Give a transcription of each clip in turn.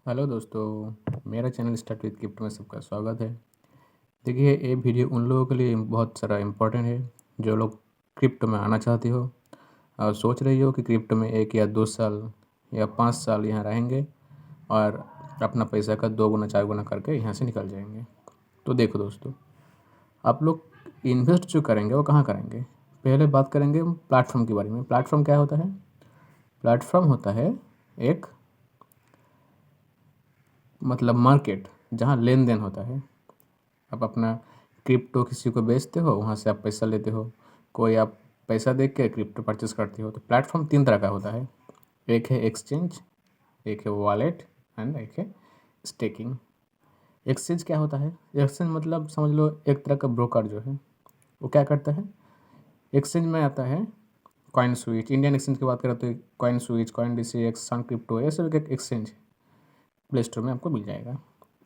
Hello दोस्तों, मेरा channel start with crypto में सबका स्वागत है। देखिए, ये वीडियो उन लोगों के लिए बहुत सारा इम्पोर्टेंट है जो लोग क्रिप्टो में आना चाहते हो और सोच रही हो कि क्रिप्टो में 1 या 2 साल या 5 साल यहाँ रहेंगे और अपना पैसा का 2 गुना 4 गुना करके यहाँ से निकल जाएंगे। तो देखो दोस्तों, आप लोग इन्वेस्ट जो करेंगे वो कहाँ करेंगे। पहले बात करेंगे प्लेटफॉर्म के बारे में। प्लेटफॉर्म क्या होता है? प्लेटफॉर्म होता है एक मतलब मार्केट जहाँ लेन देन होता है। आप अपना क्रिप्टो किसी को बेचते हो, वहाँ से आप पैसा लेते हो। कोई आप पैसा दे के क्रिप्टो परचेस करते हो। तो प्लेटफॉर्म 3 तरह का होता है। एक है एक्सचेंज, एक है वॉलेट एंड एक है स्टेकिंग। एक्सचेंज क्या होता है? एक्सचेंज मतलब समझ लो एक तरह का ब्रोकर जो है वो क्या करता है। एक्सचेंज में आता है कॉइन स्विच। इंडियन एक्सचेंज की बात करें तो कॉइन स्विच, कॉइन डीसीएक्स, सन क्रिप्टो, ये सब एक एक्सचेंज प्ले स्टोर में आपको मिल जाएगा।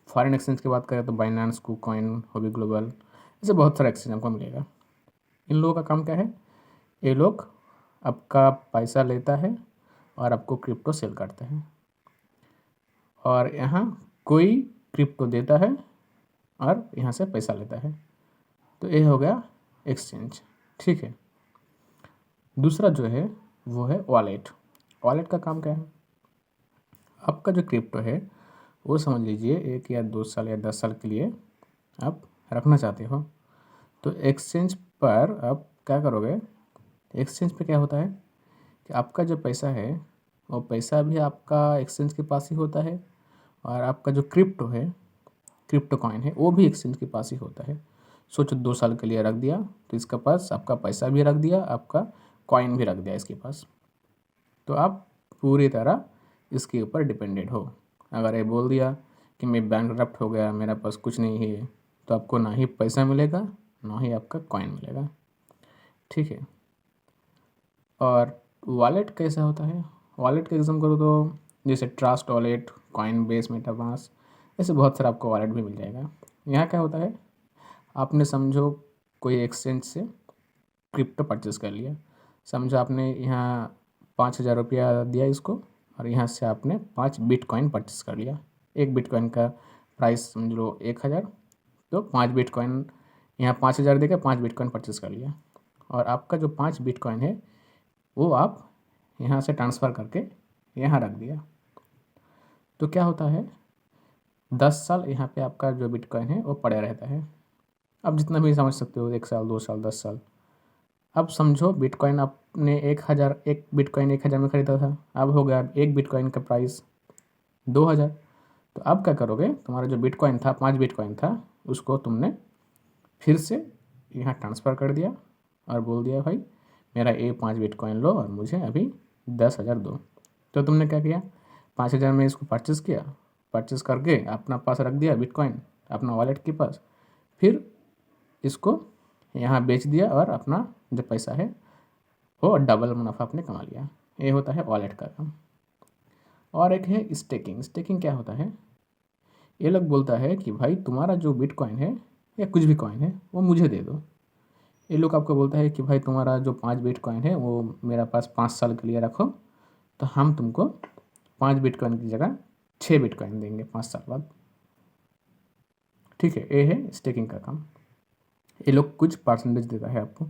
फॉरेन एक्सचेंज की बात करें तो बाइनांस, कूकॉइन, हॉबी ग्लोबल, ऐसे बहुत सारा एक्सचेंज आपको मिलेगा। इन लोगों का काम क्या है? ये लोग आपका पैसा लेता है और आपको क्रिप्टो सेल करता है, और यहाँ कोई क्रिप्टो देता है और यहाँ से पैसा लेता है। तो ये हो गया एक्सचेंज। ठीक है। दूसरा जो है वो है वॉलेट। वॉलेट का काम क्या है? आपका जो क्रिप्टो है वो समझ लीजिए 1 या 2 साल या 10 साल के लिए आप रखना चाहते हो। तो एक्सचेंज पर आप क्या करोगे? एक्सचेंज पे क्या होता है कि आपका जो पैसा है वो पैसा भी आपका एक्सचेंज के पास ही होता है, और आपका जो क्रिप्टो है, क्रिप्टो कॉइन है, वो भी एक्सचेंज के पास ही होता है। सोचो 2 साल के लिए रख दिया तो इसके पास आपका पैसा भी रख दिया, आपका कॉइन भी रख दिया इसके पास। तो आप पूरी तरह इसके ऊपर डिपेंडेंट हो। अगर ये बोल दिया कि मैं बैंकरप्ट हो गया, मेरा पास कुछ नहीं है, तो आपको ना ही पैसा मिलेगा ना ही आपका कॉइन मिलेगा। ठीक है। और वॉलेट कैसा होता है? वॉलेट का एग्जाम करो तो जैसे trust wallet, coin base, MetaMask, ऐसे बहुत सारा आपको वॉलेट भी मिल जाएगा। यहाँ क्या होता है, आपने समझो कोई एक्सचेंज से क्रिप्टो परचेज़ कर लिया। समझो आपने यहाँ 5,000 रुपया दिया इसको, और यहाँ से आपने 5 बिटकॉइन परचेज़ कर लिया। एक बिटकॉइन का प्राइस समझ लो 1,000, तो 5 बिटकॉइन, यहाँ 5,000 देकर 5 बिटकॉइन परचेज़ कर लिया। और आपका जो 5 बिटकॉइन है वो आप यहाँ से ट्रांसफ़र करके यहाँ रख दिया। तो क्या होता है, 10 साल यहाँ पे आपका जो बिटकॉइन है वो पड़ा रहता है। आप जितना भी समझ सकते हो, 1 साल, 2 साल, 10 साल। अब समझो बिटकॉइन आपने 1,000, एक बिटकॉइन 1,000 में ख़रीदा था, अब हो गया एक बिटकॉइन का प्राइस 2,000। तो अब क्या करोगे, तुम्हारा जो बिटकॉइन था, 5 बिटकॉइन था, उसको तुमने फिर से यहाँ ट्रांसफ़र कर दिया और बोल दिया भाई मेरा ये 5 बिटकॉइन लो और मुझे अभी 10,000 दो। तो तुमने क्या किया, 5,000 में इसको परचेज़ किया, परचेज़ करके अपना पास रख दिया बिटकॉइन अपना वॉलेट के पास, फिर इसको यहाँ बेच दिया और अपना जो पैसा है वो डबल मुनाफा आपने कमा लिया। ये होता है वॉलेट का काम। और एक है स्टेकिंग। स्टेकिंग क्या होता है? ये लोग बोलता है कि भाई तुम्हारा जो बिटकॉइन है या कुछ भी कॉइन है वो मुझे दे दो। ये लोग आपको बोलता है कि भाई तुम्हारा जो 5 बिटकॉइन है वो मेरा पास 5 साल के लिए रखो, तो हम तुमको 5 बिटकॉइन की जगह 6 बिटकॉइन देंगे 5 साल बाद। ठीक है, ये है स्टेकिंग का काम। ये लोग कुछ परसेंटेज देता है आपको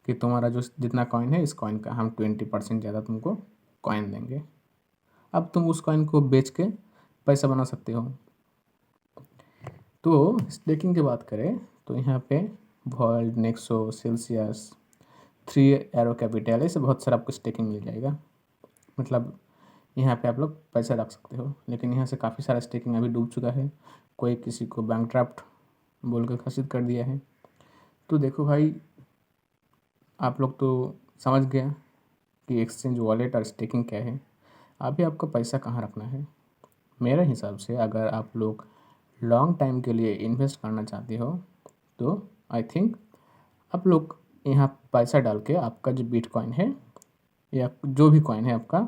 कि तुम्हारा जो जितना कॉइन है, इस कॉइन का हम 20% ज़्यादा तुमको कॉइन देंगे। अब तुम उस कॉइन को बेच के पैसा बना सकते हो। तो स्टेकिंग की बात करें तो यहाँ पे Vauld, Nexo, Celsius, 3 Arrow Capital, ऐसे बहुत सारा आपको स्टेकिंग मिल जाएगा। मतलब यहाँ पे आप लोग पैसा रख सकते हो। लेकिन यहाँ से काफ़ी सारा स्टेकिंग अभी डूब चुका है, कोई किसी को बैंकक्रप्ट बोल कर घोषित कर दिया है। तो देखो भाई, आप लोग तो समझ गया कि एक्सचेंज, वॉलेट और स्टेकिंग क्या है। अभी आपको पैसा कहाँ रखना है। मेरे हिसाब से अगर आप लोग लॉन्ग टाइम के लिए इन्वेस्ट करना चाहते हो तो आई थिंक आप लोग यहाँ पैसा डाल के आपका जो बिटकॉइन है या जो भी कॉइन है आपका,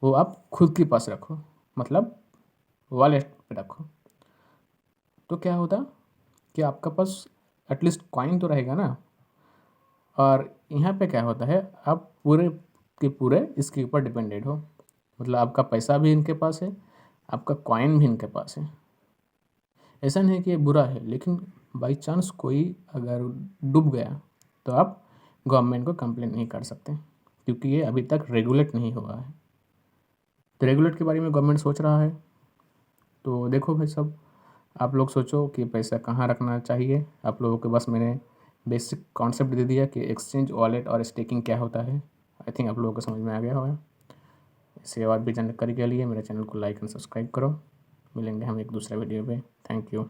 वो आप खुद के पास रखो, मतलब वॉलेट पे रखो। तो क्या होता कि आपका पास एटलीस्ट कॉइन तो रहेगा ना। और यहाँ पे क्या होता है, आप पूरे के पूरे इसके ऊपर डिपेंडेड हो। मतलब आपका पैसा भी इनके पास है आपका कॉइन भी इनके पास है। ऐसा नहीं कि ये बुरा है, लेकिन बाई चांस कोई अगर डूब गया तो आप गवर्नमेंट को कंप्लेन नहीं कर सकते, क्योंकि ये अभी तक रेगुलेट नहीं हुआ है। तो रेगुलेट के बारे में गवर्नमेंट सोच रहा है। तो देखो भाई साहब, आप लोग सोचो कि पैसा कहाँ रखना चाहिए। आप लोगों के बस मैंने बेसिक कॉन्सेप्ट दे दिया कि एक्सचेंज, वॉलेट और स्टेकिंग क्या होता है। आई थिंक आप लोगों को समझ में आ गया होगा। इससे और भी जानकारी के लिए मेरे चैनल को लाइक एंड सब्सक्राइब करो। मिलेंगे हम एक दूसरे वीडियो पे। Thank you.